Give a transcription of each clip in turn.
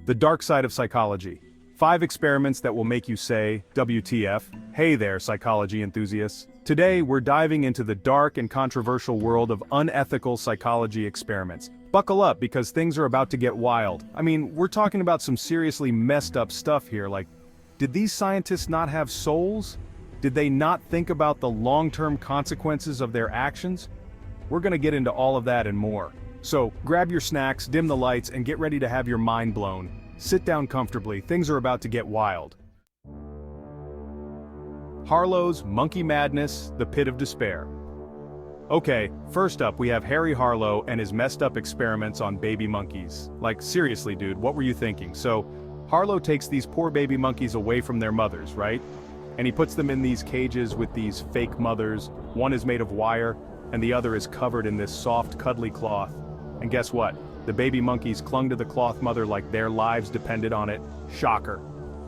The dark side of psychology. 5 experiments that will make you say, WTF, hey there, psychology enthusiasts. Today, we're diving into the dark and controversial world of unethical psychology experiments. Buckle up because things are about to get wild. I mean, we're talking about some seriously messed up stuff here, like, did these scientists not have souls? Did they not think about the long-term consequences of their actions? We're gonna get into all of that and more. So, grab your snacks, dim the lights, and get ready to have your mind blown. Sit down comfortably, things are about to get wild. Harlow's Monkey Madness, the Pit of Despair. Okay, first up we have Harry Harlow and his messed up experiments on baby monkeys. Like, seriously dude, what were you thinking? So, Harlow takes these poor baby monkeys away from their mothers, right? And he puts them in these cages with these fake mothers. One is made of wire, and the other is covered in this soft, cuddly cloth. And guess what? The baby monkeys clung to the cloth mother like their lives depended on it. Shocker.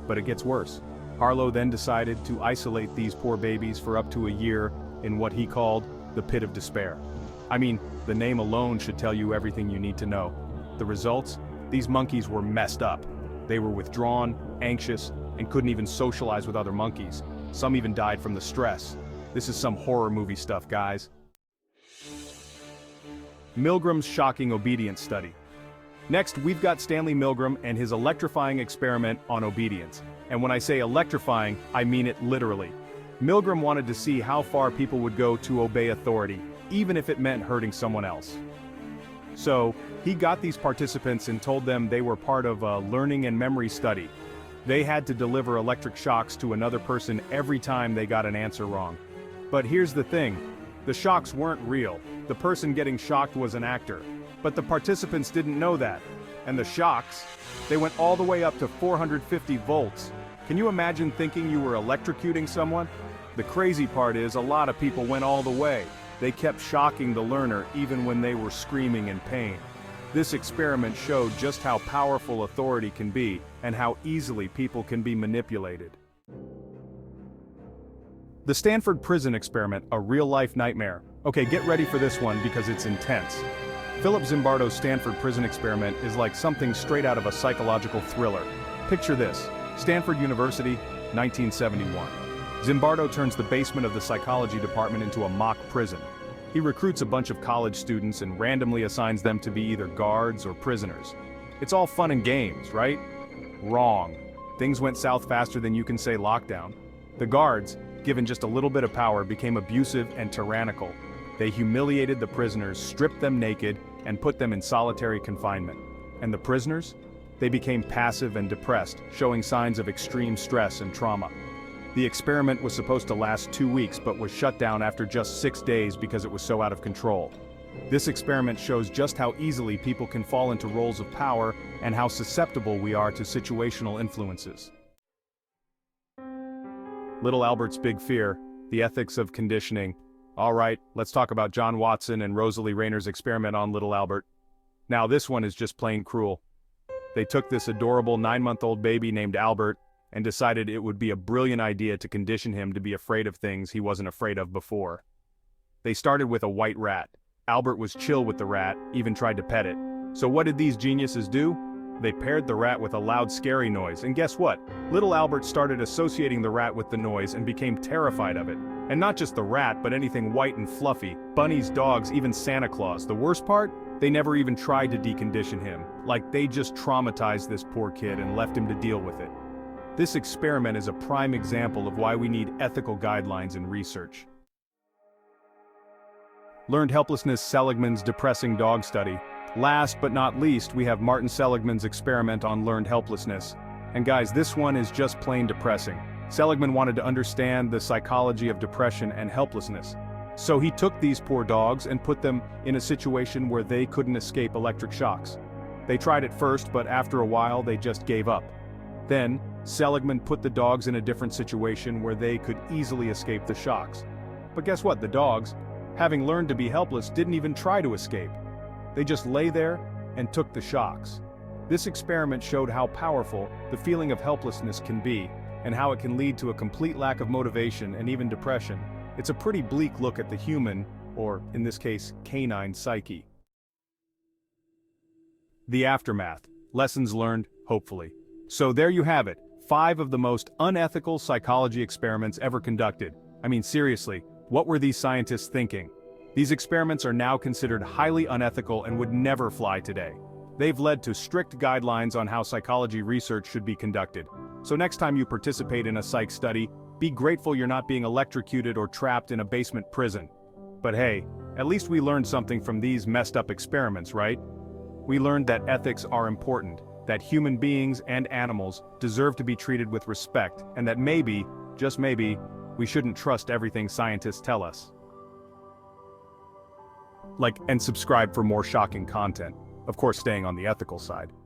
But it gets worse. Harlow then decided to isolate these poor babies for up to a year in what he called the Pit of Despair. I mean, the name alone should tell you everything you need to know. The results? These monkeys were messed up. They were withdrawn, anxious, and couldn't even socialize with other monkeys. Some even died from the stress. This is some horror movie stuff, guys. Milgram's shocking obedience study. Next, we've got Stanley Milgram and his electrifying experiment on obedience. And when I say electrifying, I mean it literally. Milgram wanted to see how far people would go to obey authority, even if it meant hurting someone else. So, he got these participants and told them they were part of a learning and memory study. They had to deliver electric shocks to another person every time they got an answer wrong. But here's the thing. The shocks weren't real. The person getting shocked was an actor. But the participants didn't know that. And the shocks, they went all the way up to 450 volts. Can you imagine thinking you were electrocuting someone? The crazy part is a lot of people went all the way. They kept shocking the learner even when they were screaming in pain. This experiment showed just how powerful authority can be and how easily people can be manipulated. The Stanford Prison Experiment, a real-life nightmare. Okay, get ready for this one because it's intense. Philip Zimbardo's Stanford Prison Experiment is like something straight out of a psychological thriller. Picture this, Stanford University, 1971. Zimbardo turns the basement of the psychology department into a mock prison. He recruits a bunch of college students and randomly assigns them to be either guards or prisoners. It's all fun and games, right? Wrong. Things went south faster than you can say lockdown. The guards, given just a little bit of power, became abusive and tyrannical. They humiliated the prisoners, stripped them naked, and put them in solitary confinement. And the prisoners? They became passive and depressed, showing signs of extreme stress and trauma. The experiment was supposed to last 2 weeks but was shut down after just 6 days because it was so out of control. This experiment shows just how easily people can fall into roles of power and how susceptible we are to situational influences. Little Albert's big fear, the ethics of conditioning. All right, let's talk about John Watson and Rosalie Rayner's experiment on little Albert. Now this one is just plain cruel. They took this adorable 9-month-old baby named Albert and decided it would be a brilliant idea to condition him to be afraid of things he wasn't afraid of before. They started with a white rat. Albert was chill with the rat, even tried to pet it. So what did these geniuses do? They paired the rat with a loud scary noise, and guess what? Little Albert started associating the rat with the noise and became terrified of it. And not just the rat, but anything white and fluffy, bunnies, dogs, even Santa Claus. The worst part? They never even tried to decondition him. Like, they just traumatized this poor kid and left him to deal with it. This experiment is a prime example of why we need ethical guidelines in research. Learned Helplessness Seligman's depressing dog study. Last but not least, we have Martin Seligman's experiment on learned helplessness. And guys, this one is just plain depressing. Seligman wanted to understand the psychology of depression and helplessness. So he took these poor dogs and put them in a situation where they couldn't escape electric shocks. They tried it first, but after a while they just gave up. Then, Seligman put the dogs in a different situation where they could easily escape the shocks. But guess what? The dogs, having learned to be helpless, didn't even try to escape. They just lay there and took the shocks. This experiment showed how powerful the feeling of helplessness can be, and how it can lead to a complete lack of motivation and even depression. It's a pretty bleak look at the human, or in this case, canine psyche. The aftermath. Lessons learned, hopefully. So there you have it, 5 of the most unethical psychology experiments ever conducted. I mean, seriously, what were these scientists thinking? These experiments are now considered highly unethical and would never fly today. They've led to strict guidelines on how psychology research should be conducted. So next time you participate in a psych study, be grateful you're not being electrocuted or trapped in a basement prison. But hey, at least we learned something from these messed up experiments, right? We learned that ethics are important, that human beings and animals deserve to be treated with respect, and that maybe, just maybe, we shouldn't trust everything scientists tell us. Like and subscribe for more shocking content, of course staying on the ethical side.